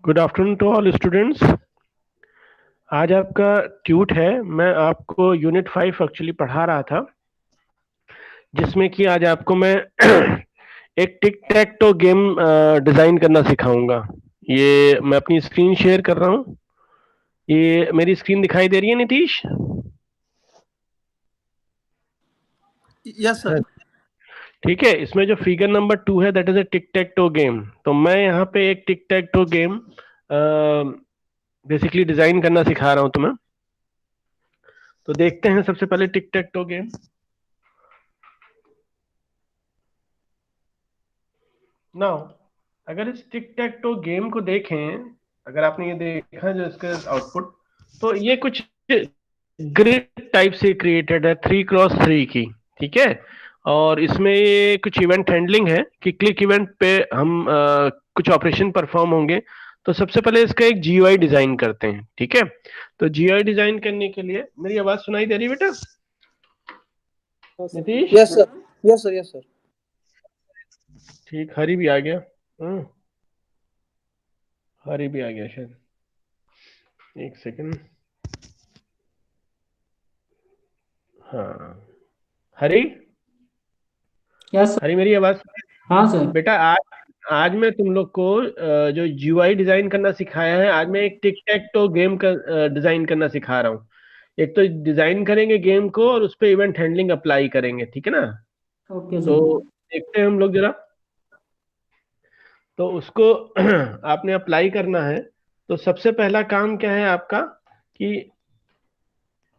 Good afternoon to all students. आज आपका tweet है। मैं आपको यूनिट 5 एक्चुअली पढ़ा रहा था, जिसमें कि आज आपको मैं एक tic tac toe game design करना सिखाऊंगा। ये मैं अपनी स्क्रीन शेयर कर रहा हूँ। ये मेरी स्क्रीन दिखाई दे रही है नीतीश? Yes sir. ठीक है। इसमें जो फिगर नंबर 2 है that is a tic tac toe game. तो मैं यहाँ पे एक tic tac toe game basically design करना सिखा रहा हूँ तुम्हें। तो देखते हैं सबसे पहले टिक टैक टो गेम। नाउ अगर इस टिक टैक टो गेम को देखें, अगर आपने ये देखा जो इसका आउटपुट, तो ये कुछ ग्रिड टाइप से क्रिएटेड है 3x3 की। ठीक है। और इसमें ये कुछ इवेंट हैंडलिंग है कि क्लिक इवेंट पे हम कुछ ऑपरेशन परफॉर्म होंगे। तो सबसे पहले इसका एक जीयूआई डिजाइन करते हैं। ठीक है। तो जीयूआई डिजाइन करने के लिए, मेरी आवाज सुनाई दे रही है बेटा Nitish? Yes sir. Yes sir. Yes sir. ठीक, हरी भी आ गया। हरी भी आ गया शायद। एक सेकंड। हाँ, हरी। Yes sir. हरी, मेरी आवाज? हाँ सर। बेटा आज आज मैं तुम लोग को जो जीयूआई डिजाइन करना सिखाया है, आज मैं एक टिक टैक टो गेम का डिजाइन करना सिखा रहा हूँ। एक तो डिजाइन करेंगे गेम को और उस पर इवेंट हैंडलिंग अप्लाई करेंगे। ठीक है ना? ओके तो सर। देखते हैं हम लोग जरा। तो उसको आपने अप्लाई करना है। तो सबसे पहला काम क्या है आपका कि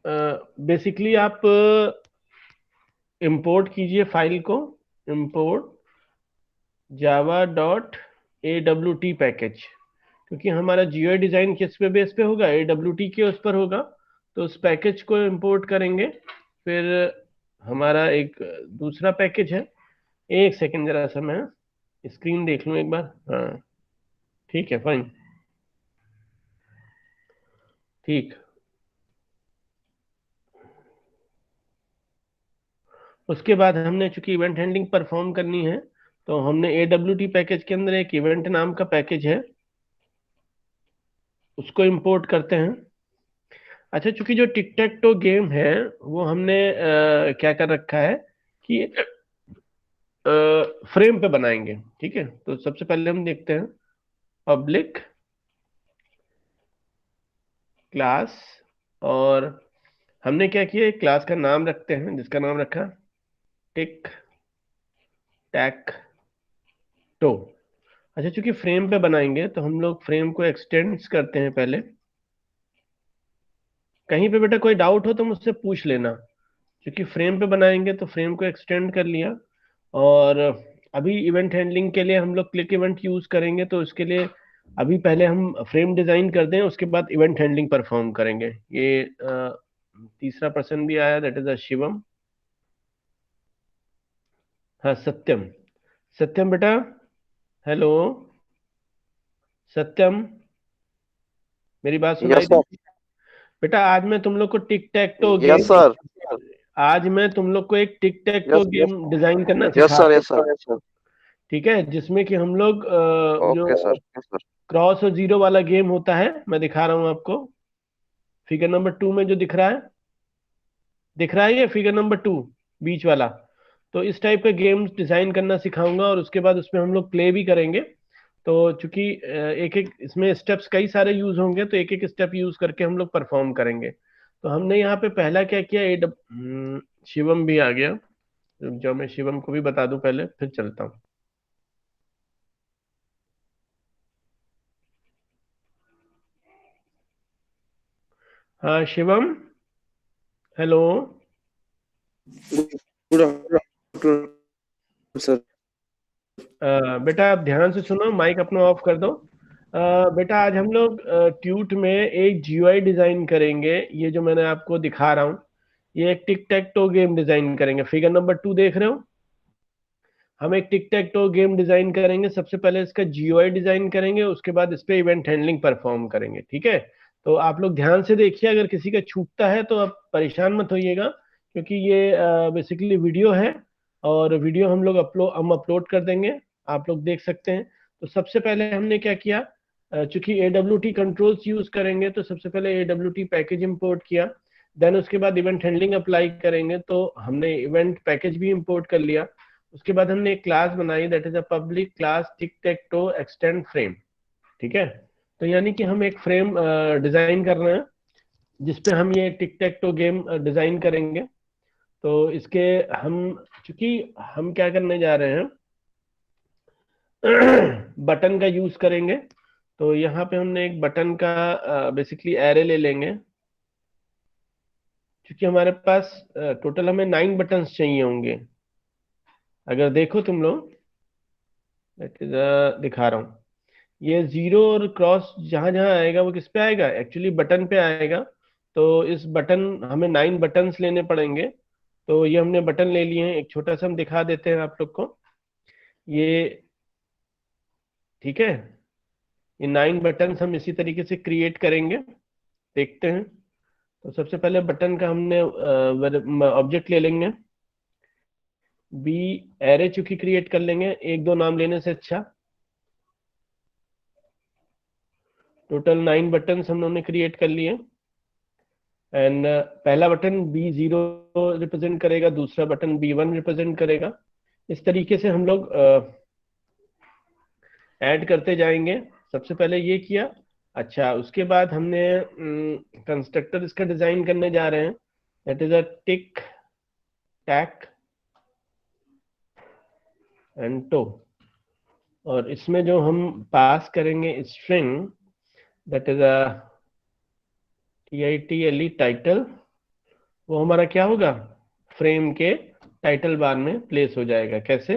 बेसिकली आप इंपोर्ट कीजिए फाइल को। इंपोर्ट java.awt पैकेज, क्योंकि हमारा जीयूआई डिजाइन किस पे बेस पे होगा? AWT के उस पर होगा। तो उस पैकेज को इंपोर्ट करेंगे। फिर हमारा एक दूसरा पैकेज है। एक सेकंड, जरा सा मैं स्क्रीन देख लूं एक बार। हाँ, ठीक है, फाइन। ठीक। उसके बाद हमने चूंकि इवेंट हैंडलिंग परफॉर्म करनी है, तो हमने AWT पैकेज के अंदर एक इवेंट नाम का पैकेज है, उसको इंपोर्ट करते हैं। अच्छा, चूंकि जो टिक टैक टो गेम है वो हमने क्या कर रखा है कि फ्रेम पे बनाएंगे। ठीक है। तो सबसे पहले हम देखते हैं पब्लिक क्लास, और हमने क्या किया, एक क्लास का नाम रखते हैं जिसका नाम रखा टिक टैक टो। अच्छा, चूंकि फ्रेम पे बनाएंगे तो हम लोग फ्रेम को एक्सटेंड्स करते हैं पहले। कहीं पे बेटा कोई डाउट हो तो मुझसे पूछ लेना। क्योंकि फ्रेम पे बनाएंगे तो फ्रेम को एक्सटेंड कर लिया। और अभी इवेंट हैंडलिंग के लिए हम लोग क्लिक इवेंट यूज करेंगे, तो उसके लिए अभी पहले हम फ्रेम डिजाइन कर दें, उसके बाद इवेंट हैंडलिंग परफॉर्म करेंगे। ये तीसरा पर्सन भी आया, दैट इज अ शिवम। हाँ, सत्यम। सत्यम बेटा, हेलो सत्यम, मेरी बात सुनाई यस दी? सर। बेटा आज मैं तुम लोग को tic tac toe yes game, sir. आज मैं तुम लोग को एक tic tac toe yes game design करना यस सिखा सर। रहा यस हूँ। सर। ठीक है, जिसमें कि हम लोग ओके जो सर। Yes sir. क्रॉस और जीरो वाला गेम होता है, मैं दिखा रहा हूं आपको। फिगर नंबर 2 में जो दिख रहा है, दिख रहा है ये फिगर नंबर 2, बीच वाला। तो इस टाइप का गेम डिजाइन करना सिखाऊंगा और उसके बाद उसमें हम लोग प्ले भी करेंगे। तो चूंकि एक एक इसमें स्टेप्स कई सारे यूज होंगे, तो एक एक स्टेप यूज करके हम लोग परफॉर्म करेंगे। तो हमने यहाँ पे पहला क्या किया, शिवम भी आ गया। रुक जाओ, मैं शिवम को भी बता दूं पहले, फिर चलता हूँ। हाँ Shivam, hello. Good afternoon sir. बेटा आप ध्यान से सुनो, माइक अपना ऑफ कर दो। बेटा आज हम लोग ट्यूट में एक जीयूआई डिजाइन करेंगे। ये जो मैंने आपको दिखा रहा हूँ, ये एक tic tac toe game design करेंगे। फिगर नंबर 2 देख रहे हो? हम एक tic tac toe game design करेंगे। सबसे पहले इसका जीयूआई डिजाइन करेंगे, उसके बाद इस पे इवेंट हैंडलिंग परफॉर्म करेंगे। ठीक है। तो आप लोग ध्यान से देखिए, अगर किसी का छूटता है तो आप परेशान मत होइएगा, क्योंकि ये बेसिकली वीडियो है और वीडियो हम अपलोड कर देंगे, आप लोग देख सकते हैं। तो सबसे पहले हमने क्या किया, चूंकि AWT कंट्रोल्स यूज करेंगे तो सबसे पहले AWT पैकेज इंपोर्ट किया, देन उसके बाद इवेंट हैंडलिंग अप्लाई करेंगे तो हमने इवेंट पैकेज भी इंपोर्ट कर लिया। उसके बाद हमने एक क्लास बनाई, that is a public class tic tac toe extend frame. ठीक है, तो यानी कि हम एक फ्रेम डिजाइन कर रहे हैं जिसपे हम ये टिक टेक टो गेम डिजाइन करेंगे। तो इसके हम, चूंकि हम क्या करने जा रहे हैं, बटन का यूज करेंगे। तो यहाँ पे हमने एक बटन का बेसिकली एरे ले लेंगे, क्योंकि हमारे पास टोटल हमें 9 बटन्स चाहिए होंगे। अगर देखो तुम लोग, दिखा रहा हूँ, ये जीरो और क्रॉस जहां जहां आएगा वो किस पे आएगा, एक्चुअली बटन पे आएगा। तो इस बटन, हमें 9 बटन्स लेने पड़ेंगे। तो ये हमने बटन ले लिए हैं, एक छोटा सा हम दिखा देते हैं आप लोग को ये। ठीक है, ये 9 बटन्स हम इसी तरीके से क्रिएट करेंगे, देखते हैं। तो सबसे पहले बटन का हमने ऑब्जेक्ट ले लेंगे, बी एरे चूंकि क्रिएट कर लेंगे, एक दो नाम लेने से अच्छा। टोटल 9 बटन हम लोगों ने क्रिएट कर लिए। एंड पहला बटन B0 रिप्रेजेंट करेगा, दूसरा बटन B1 रिप्रेजेंट करेगा। इस तरीके से हम लोग ऐड करते जाएंगे। सबसे पहले ये किया। अच्छा, उसके बाद हमने कंस्ट्रक्टर इसका डिजाइन करने जा रहे हैं, that is a tic tac and toe. और इसमें जो हम पास करेंगे string, that is a TITLE title, वो हमारा क्या होगा, फ्रेम के टाइटल बार में प्लेस हो जाएगा। कैसे,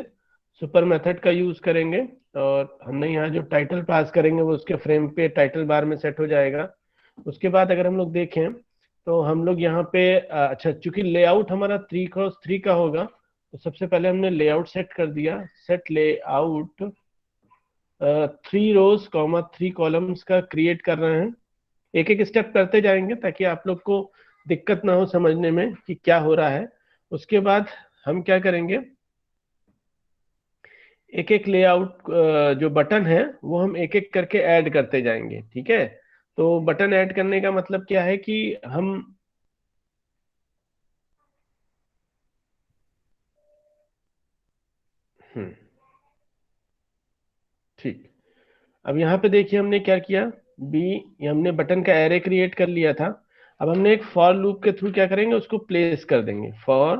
सुपर मेथड का यूज करेंगे और हमने यहाँ जो टाइटल पास करेंगे वो उसके फ्रेम पे टाइटल बार में सेट हो जाएगा। उसके बाद अगर हम लोग देखें तो हम लोग यहाँ पे अच्छा, चूंकि लेआउट हमारा 3x3 का होगा, तो सबसे पहले हमने लेआउट सेट कर दिया। सेट लेआउट 3 रोज 3 कॉलम्स का क्रिएट कर रहे हैं। एक एक स्टेप करते जाएंगे ताकि आप लोग को दिक्कत ना हो समझने में कि क्या हो रहा है। उसके बाद हम क्या करेंगे, एक एक लेआउट जो बटन है वो हम एक एक करके ऐड करते जाएंगे। ठीक है, तो बटन ऐड करने का मतलब क्या है कि हम, हम्म, ठीक। अब यहाँ पे देखिए हमने क्या किया, बी, ये हमने बटन का एरे क्रिएट कर लिया था। अब हमने एक फॉर लूप के थ्रू क्या करेंगे, उसको प्लेस कर देंगे। For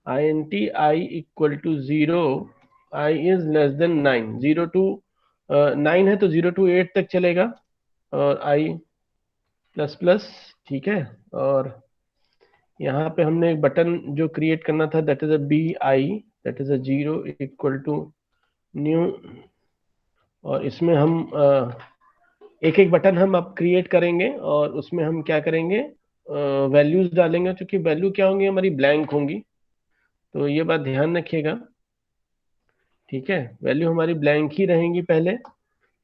int I equal to 0, I is less than 9, 0 to 9 है तो 0 to 8 तक चलेगा, और I प्लस प्लस। ठीक है, और यहाँ पे हमने एक बटन जो क्रिएट करना था, that is a BI, that is a 0 equal to new. और इसमें हम एक एक बटन हम अब क्रिएट करेंगे और उसमें हम क्या करेंगे, वैल्यूज डालेंगे, क्योंकि वैल्यू क्या होंगी, हमारी ब्लैंक होंगी। तो ये बात ध्यान रखिएगा। ठीक है, वैल्यू हमारी ब्लैंक ही रहेंगी पहले।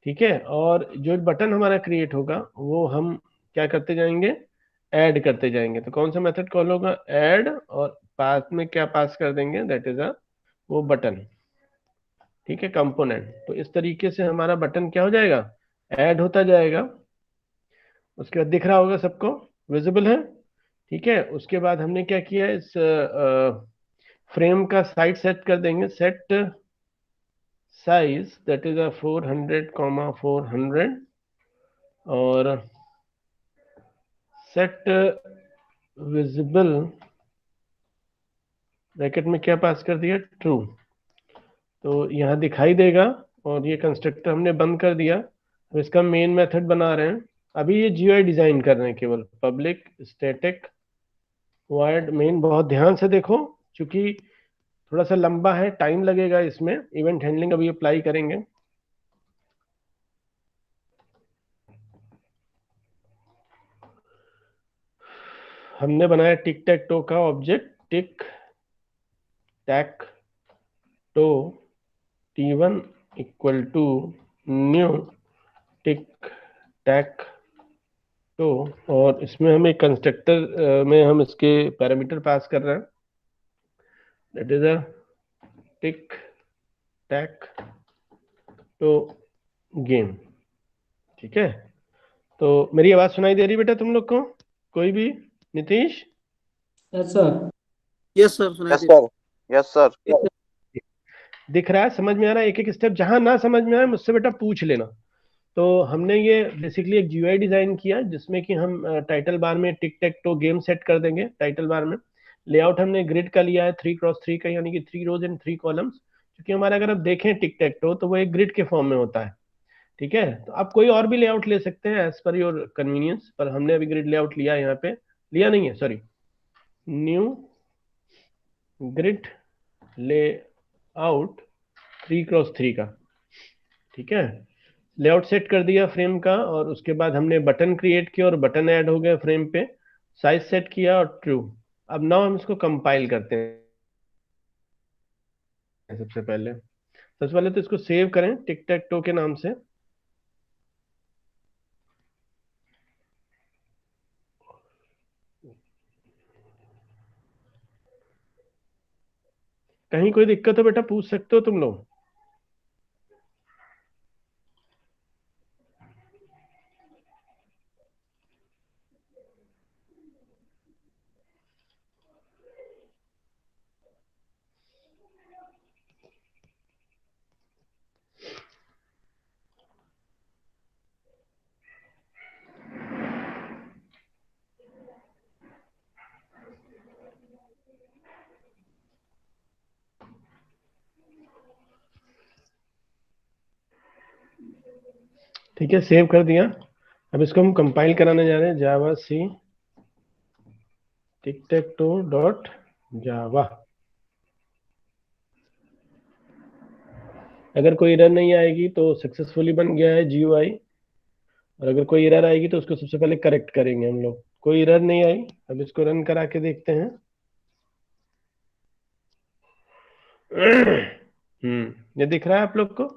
ठीक है, और जो बटन हमारा क्रिएट होगा वो हम क्या करते जाएंगे, ऐड करते जाएंगे। तो कौन सा मेथड कॉल होगा, ऐड, और पास में क्या पास कर देंगे, दैट इज अ वो बटन। ठीक है, कंपोनेंट। तो इस तरीके से हमारा बटन क्या हो जाएगा, ऐड होता जाएगा। उसके बाद दिख रहा होगा सबको, विजिबल है। ठीक है, उसके बाद हमने क्या किया, इस फ्रेम का साइज सेट कर देंगे। सेट साइज दैट इज अ 400, 400, और सेट विजिबल ब्रैकेट में क्या पास कर दिया, ट्रू। तो यहाँ दिखाई देगा। और ये कंस्ट्रक्टर हमने बंद कर दिया। अब इसका मेन मेथड बना रहे हैं। अभी ये GUI डिजाइन कर रहे हैं, केवल पब्लिक स्टैटिक वॉइड मेन। बहुत ध्यान से देखो, क्योंकि थोड़ा सा लंबा है, टाइम लगेगा इसमें। इवेंट हैंडलिंग अभी अप्लाई करेंगे। हमने बनाया टिक टैक टो का object, tic tac toe T1 equal to new tic tac toe. और इसमें हम एक कंस्ट्रक्टर में हम इसके पैरामीटर पास कर रहे हैं, that is a tic tac toe game. ठीक है, तो मेरी आवाज सुनाई दे रही बेटा तुम लोग को? कोई भी? Nitish? Yes sir. Yes sir, सुनाई यस दे सर, यस सर। दिख रहा है? समझ में आ रहा है? एक एक स्टेप जहां ना समझ में आए मुझसे बेटा पूछ लेना। तो हमने ये बेसिकली एक जीयूआई डिजाइन किया जिसमें कि हम टाइटल बार में टिक टेक टो गेम सेट कर देंगे। टाइटल बार में लेआउट हमने ग्रिड का लिया है, 3x3 का, यानी कि 3 रोज एंड 3 कॉलम्स। क्योंकि हमारा अगर आप देखें टिक टेक टो तो वो एक ग्रिड के फॉर्म में होता है। ठीक है, तो आप कोई और भी लेआउट ले सकते हैं एज पर योर कन्वीनियंस, पर हमने अभी ग्रिड लेआउट लिया है यहाँ पे। लिया नहीं है, sorry, new grid layout 3x3 का। ठीक है, लेआउट सेट कर दिया फ्रेम का, और उसके बाद हमने बटन क्रिएट किया और बटन ऐड हो गया फ्रेम पे। साइज सेट किया और ट्रू। अब नाउ हम इसको कंपाइल करते हैं। सबसे पहले तो इसको सेव करें टिक टैक टो के नाम से। कहीं कोई दिक्कत हो बेटा पूछ सकते हो तुम लोग। ठीक है, सेव कर दिया। अब इसको हम कंपाइल कराने जा रहे हैं, जावा सी टिक टैक टो डॉट जावा। अगर कोई एरर नहीं आएगी तो सक्सेसफुली बन गया है जीयूआई, और अगर कोई एरर आएगी तो उसको सबसे पहले करेक्ट करेंगे हम लोग। कोई एरर नहीं आई, अब इसको रन करा के देखते हैं। ये दिख रहा है आप लोग को?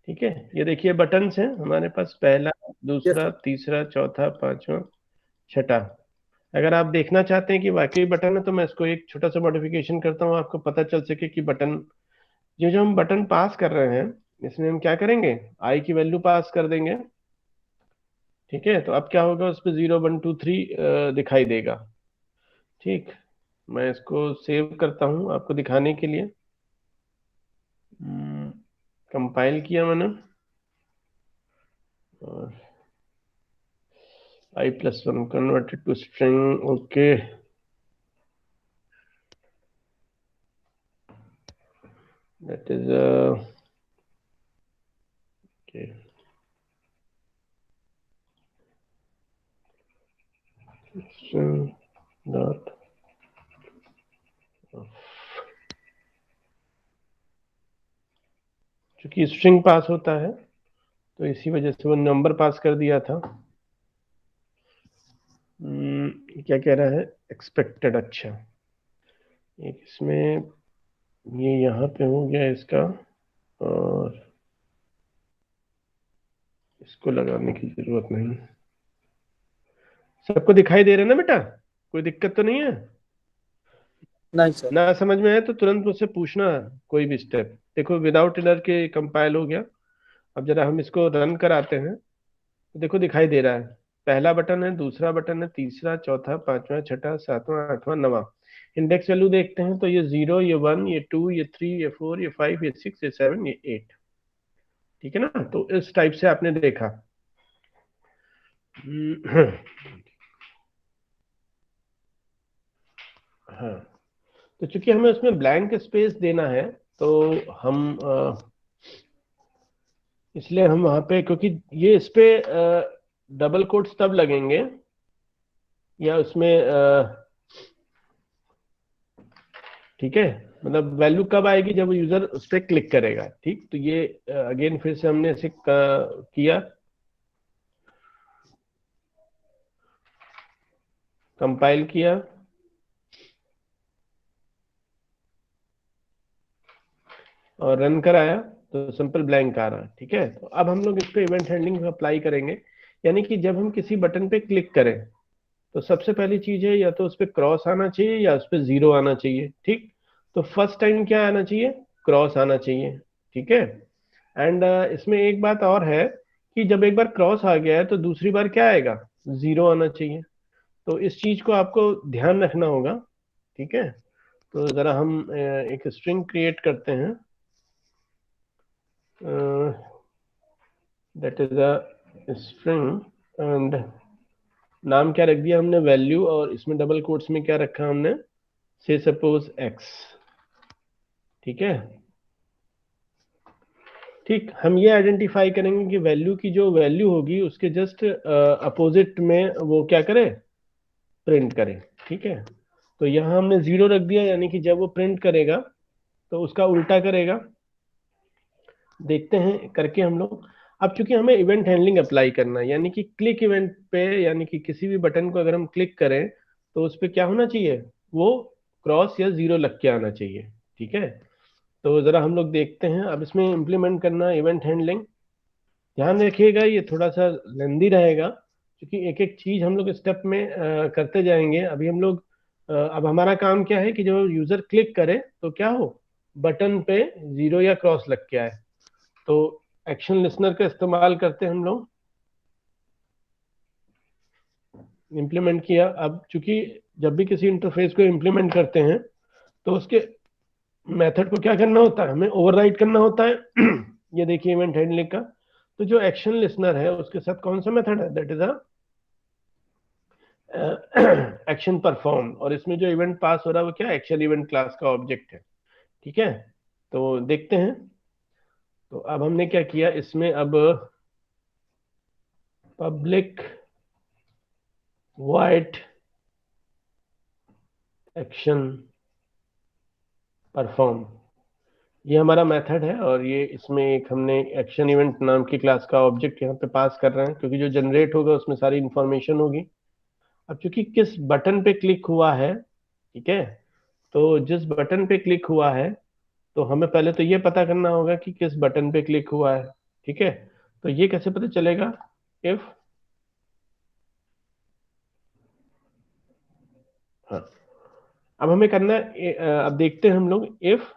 ठीक है, ये देखिए बटन्स हैं हमारे पास, पहला, यस दूसरा, सर। तीसरा, चौथा, पांचवा, छठा। अगर आप देखना चाहते हैं कि वाकई बटन है तो मैं इसको एक छोटा सा मॉडिफिकेशन करता हूँ, आपको पता चल सके कि बटन, ये जो हम बटन पास कर रहे हैं इसमें हम क्या करेंगे, आई की वैल्यू पास कर देंगे। ठीक है, तो अब क्या होगा, उस पर 0 1 2 3 दिखाई देगा। ठीक, मैं इसको सेव करता हूँ आपको दिखाने के लिए। कंपाइल किया मैंने, और i+1 converted to string. Okay, that is okay. String dot चूंकि स्ट्रिंग पास होता है तो इसी वजह से वो नंबर पास कर दिया था। क्या कह रहा है, एक्सपेक्टेड। अच्छा, एक इसमें ये यहाँ पे हो गया इसका, और इसको लगाने की जरूरत नहीं। सबको दिखाई दे रहा है ना बेटा? कोई दिक्कत तो नहीं है? नहीं सर। ना समझ में आए तो तुरंत मुझसे पूछना। कोई भी स्टेप देखो, विदाउट एरर के कंपाइल हो गया। अब जरा हम इसको रन कराते हैं तो देखो दिखाई दे रहा है, पहला बटन है, दूसरा बटन है, तीसरा, चौथा, पांचवा, छठा, सातवां, आठवां, नवा। इंडेक्स वैल्यू देखते हैं तो ये 0, ये 1, ये 2, ये 3, ये 4, ये 5, ये 6, ये 7, ये 8। ठीक है ना, तो इस टाइप से आपने देखा। हाँ, तो चूंकि हमें उसमें ब्लैंक स्पेस देना है तो हम इसलिए हम वहां पे, क्योंकि ये इस पे डबल कोट्स तब लगेंगे, या उसमें ठीक है, मतलब वैल्यू कब आएगी, जब यूजर उस पर क्लिक करेगा। ठीक, तो ये अगेन फिर से हमने ऐसे किया, कंपाइल किया और रन कराया तो सिंपल ब्लैंक आ रहा। ठीक है, तो अब हम लोग इसको इवेंट हैंडलिंग अप्लाई करेंगे। यानी कि जब हम किसी बटन पे क्लिक करें तो सबसे पहली चीज है, या तो उस पर क्रॉस आना चाहिए या उस पर 0 आना चाहिए। ठीक, तो फर्स्ट टाइम क्या आना चाहिए, क्रॉस आना चाहिए। ठीक है, एंड इसमें एक बात और है कि जब एक बार क्रॉस आ गया है तो दूसरी बार क्या आएगा, जीरो आना चाहिए। तो इस चीज को आपको ध्यान रखना होगा, ठीक है। तो जरा हम एक स्ट्रिंग क्रिएट करते हैं, that is a string, and नाम क्या रख दिया हमने, वैल्यू, और इसमें डबल कोट्स में क्या रखा हमने, से सपोज एक्स, ठीक है। ठीक, हम ये आइडेंटिफाई करेंगे कि वैल्यू की जो वैल्यू होगी उसके जस्ट अपोजिट में वो क्या करे, प्रिंट करे, ठीक है। तो यहाँ हमने जीरो रख दिया, यानी कि जब वो प्रिंट करेगा तो उसका उल्टा करेगा। देखते हैं करके हम लोग। अब चूंकि हमें इवेंट हैंडलिंग अप्लाई करना है, यानी कि क्लिक इवेंट पे, यानी कि किसी भी बटन को अगर हम क्लिक करें तो उस पर क्या होना चाहिए, वो क्रॉस या जीरो लग के आना चाहिए, ठीक है। तो जरा हम लोग देखते हैं। अब इसमें इम्प्लीमेंट करना इवेंट हैंडलिंग, ध्यान रखिएगा ये थोड़ा सा लेंदी रहेगा, क्योंकि एक एक चीज हम लोग स्टेप में करते जाएंगे। अभी हम लोग अब हमारा काम क्या है कि जो यूजर क्लिक करे तो क्या हो, बटन पे जीरो या क्रॉस लग के आए। तो एक्शन लिसनर का इस्तेमाल करते हैं हम लोग, इम्प्लीमेंट किया। अब चूंकि जब भी किसी इंटरफेस को इम्प्लीमेंट करते हैं तो उसके मेथड को क्या करना होता है, हमें ओवरराइड करना होता है। ये देखिए इवेंट हैंडलिंग का, तो जो एक्शन लिसनर है उसके साथ कौन सा मेथड है, that is a action perform, और इसमें जो इवेंट पास हो रहा है वो क्या, एक्शन इवेंट क्लास का ऑब्जेक्ट है, ठीक है। तो देखते हैं। तो अब हमने क्या किया इसमें, अब पब्लिक वाइड एक्शन परफॉर्म, ये हमारा मेथड है, और ये इसमें एक हमने एक्शन इवेंट नाम की क्लास का ऑब्जेक्ट यहाँ पे पास कर रहे हैं, क्योंकि जो जनरेट होगा उसमें सारी इंफॉर्मेशन होगी। अब चूंकि किस बटन पे क्लिक हुआ है, ठीक है, तो जिस बटन पे क्लिक हुआ है तो हमें पहले तो ये पता करना होगा कि किस बटन पे क्लिक हुआ है, ठीक है। तो ये कैसे पता चलेगा, इफ, हाँ, अब हमें करना है अब देखते हैं हम लोग, इफ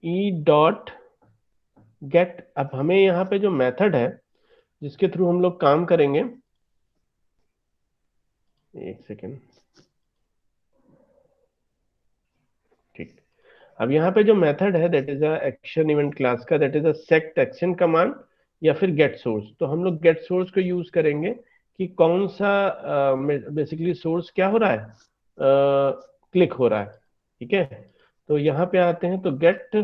ई डॉट गेट। अब हमें यहाँ पे जो मेथड है जिसके थ्रू हम लोग काम करेंगे, एक सेकेंड, ठीक। अब यहाँ पे जो मेथड है that is a action event class का, that is a set action command या फिर गेट सोर्स। तो हम लोग गेट सोर्स को यूज करेंगे कि कौन सा बेसिकली सोर्स क्या हो रहा है, क्लिक हो रहा है, ठीक है। तो यहाँ पे आते हैं, तो गेट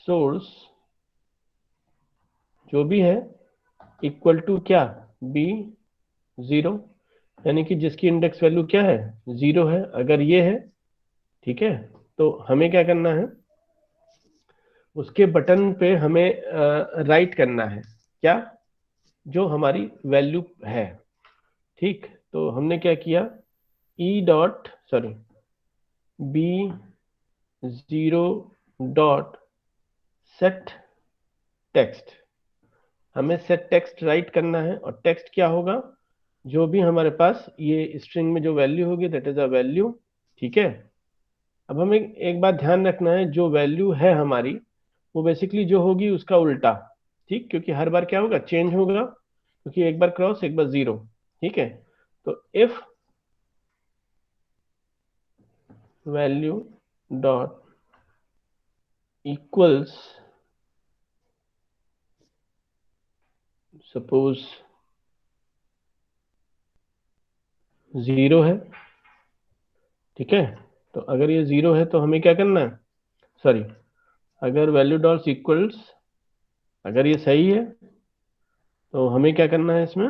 सोर्स जो भी है इक्वल टू क्या, बी जीरो, यानी कि जिसकी इंडेक्स वैल्यू क्या है, जीरो है। अगर ये है, ठीक है, तो हमें क्या करना है, उसके बटन पे हमें राइट करना है क्या, जो हमारी वैल्यू है, ठीक। तो हमने क्या किया, E dot sorry B zero dot set text, हमें सेट टेक्स्ट राइट करना है, और टेक्स्ट क्या होगा, जो भी हमारे पास ये स्ट्रिंग में जो वैल्यू होगी दैट इज अ वैल्यू, ठीक है। अब हमें एक बात ध्यान रखना है, जो वैल्यू है हमारी वो बेसिकली जो होगी उसका उल्टा, ठीक, क्योंकि हर बार क्या होगा, चेंज होगा, क्योंकि एक बार क्रॉस एक बार जीरो, ठीक है। तो if value dot equals suppose zero है, ठीक है। तो अगर ये जीरो है तो हमें क्या करना है, सॉरी, अगर वैल्यू डॉट इक्वल्स, अगर ये सही है तो हमें क्या करना है इसमें,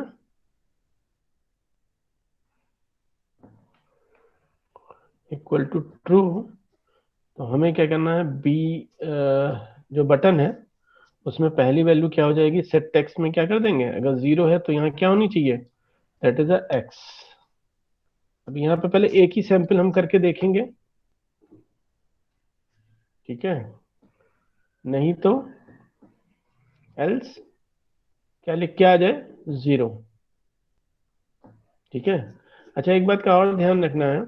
इक्वल टू ट्रू, तो हमें क्या करना है, बी जो बटन है उसमें पहली वैल्यू क्या हो जाएगी, सेट टेक्स्ट में क्या कर देंगे, अगर जीरो है तो यहाँ क्या होनी चाहिए, दैट इज अ एक्स। अब यहाँ पे पहले एक ही सैंपल हम करके देखेंगे, ठीक है, नहीं तो एल्स क्या लिख के आ जाए, जीरो, ठीक है। अच्छा, एक बात का और ध्यान रखना है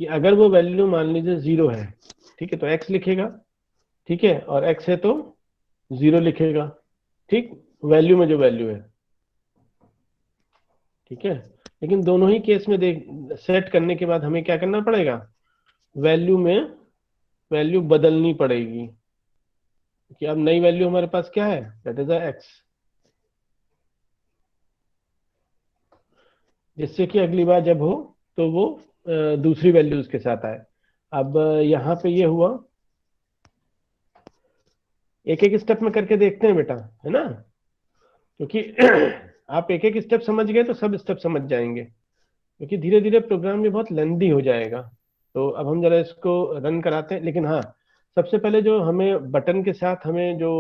कि अगर वो वैल्यू मान लीजिए जीरो है, ठीक है, तो एक्स लिखेगा, ठीक है, और एक्स है तो 0 लिखेगा, ठीक, वैल्यू में जो वैल्यू है, ठीक है। लेकिन दोनों ही केस में देख, सेट करने के बाद हमें क्या करना पड़ेगा, वैल्यू में वैल्यू बदलनी पड़ेगी, कि अब नई वैल्यू हमारे पास क्या है, दैट इज एक्स, जिससे कि अगली बार जब हो तो वो दूसरी वैल्यू उसके साथ आए। अब यहाँ पे ये हुआ, एक एक स्टेप में करके देखते हैं बेटा, है ना, क्योंकि आप एक एक स्टेप समझ गए तो सब स्टेप समझ जाएंगे, क्योंकि धीरे धीरे प्रोग्राम ये बहुत लेंदी हो जाएगा। तो अब हम जरा इसको रन कराते हैं, लेकिन हाँ, सबसे पहले जो हमें बटन के साथ हमें जो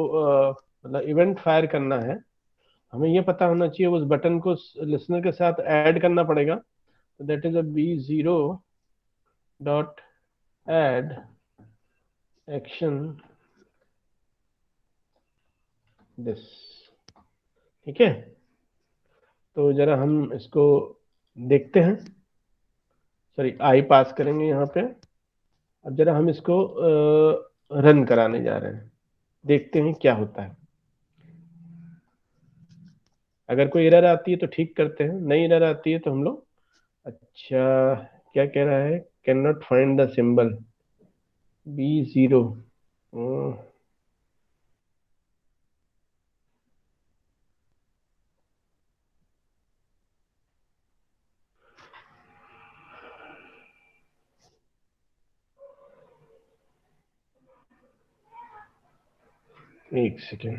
मतलब इवेंट फायर करना है, हमें ये पता होना चाहिए, उस बटन को लिसनर के साथ ऐड करना पड़ेगा। तो that is a B0 dot add action this, ठीक है। तो जरा हम इसको देखते हैं, सॉरी आई पास करेंगे यहाँ पे। अब जरा हम इसको रन कराने जा रहे हैं, देखते हैं क्या होता है। अगर कोई एरर आती है तो ठीक करते हैं, नई एरर आती है तो हम लोग, अच्छा क्या कह रहा है, can not find the symbol B0। एक सेकेंड,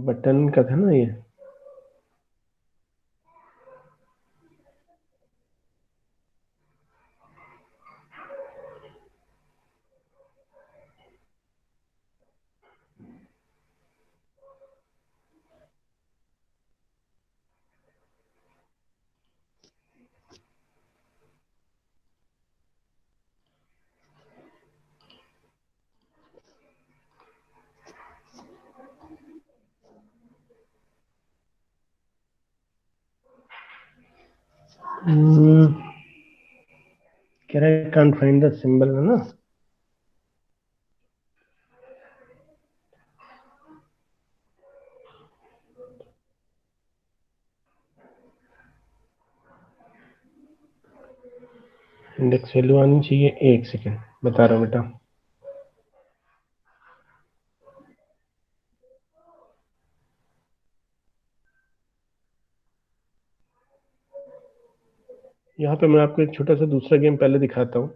बटन का था ना ये, कह रहा है कांट फाइंड द सिंबल, है ना। इंडेक्स वैल्यू आनी चाहिए, एक सेकेंड बता रहा हूँ बेटा। यहाँ पे मैं आपको एक छोटा सा दूसरा गेम पहले दिखाता हूँ।